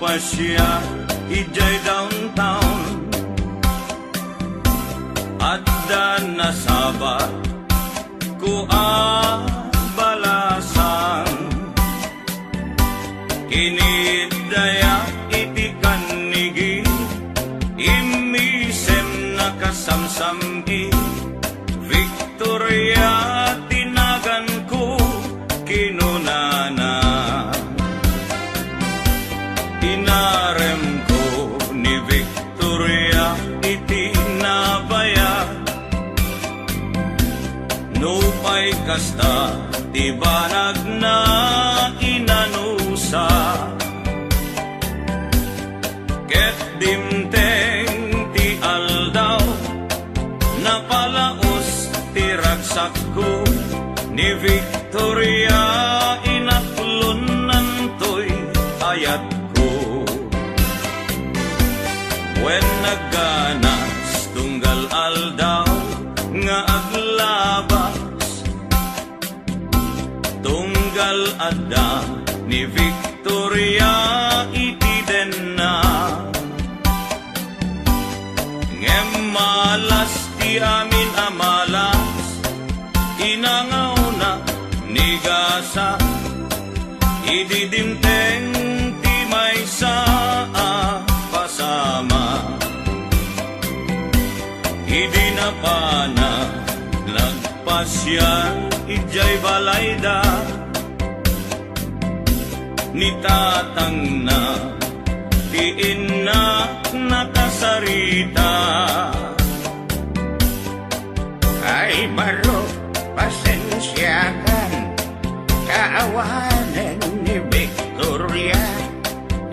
Nagpasya ijay downtown at nasabat ko balasan kinidaya iti kanigi imisem nakasamsami Victoria tinagan ko kinunana inarem ko ni Victoria iti nabaya nupay kasta ti banag na inanusa ket dimteng ti aldaw napalaos ti ragsak ko ni Victoria inatlunan to'y ayat ko when nagganas tunggal aldaw nga aglabas tunggal adda ni Victoria iti denna ngem malas ti amin amalas inangaw na ni gasa ididimteng ti may saa pasama idi na pana nagpasya ijay balayda ni tatang na ti inna nakasarita ay baro pasensyakan kaawanan ni Victoria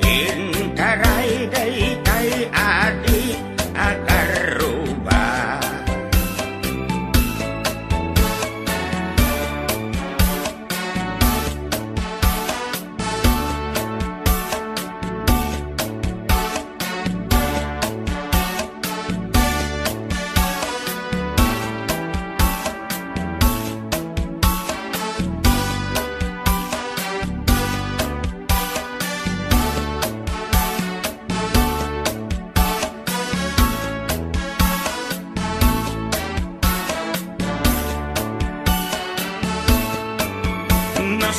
intaray daytay ati akaruba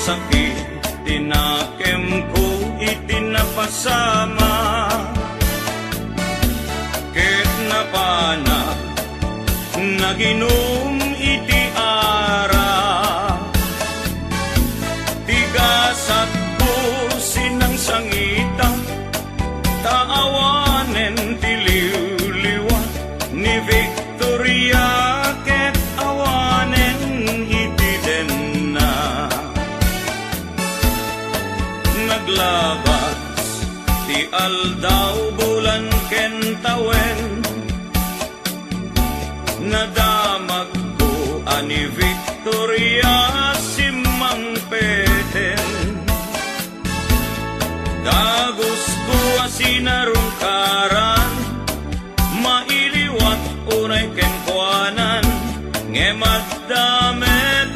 sakit tinakem ko itinapasama ket napana naginom iti ara tigasat ko sinang sangitang taawanen tiliw-liwan ni Victoria ket awanen iti denna naglabas ti aldaw bulan kentawen nadamag ko ani Victoria simang peten dagos ko asinarungkaran mailiwat unay kenkwanan ngemaddamet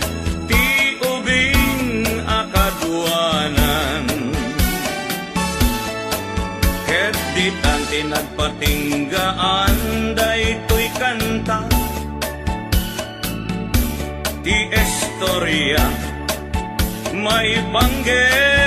ti ubing akaduanan ket ditan tinagpatinggaan daytoy kanta ti istorya may banggit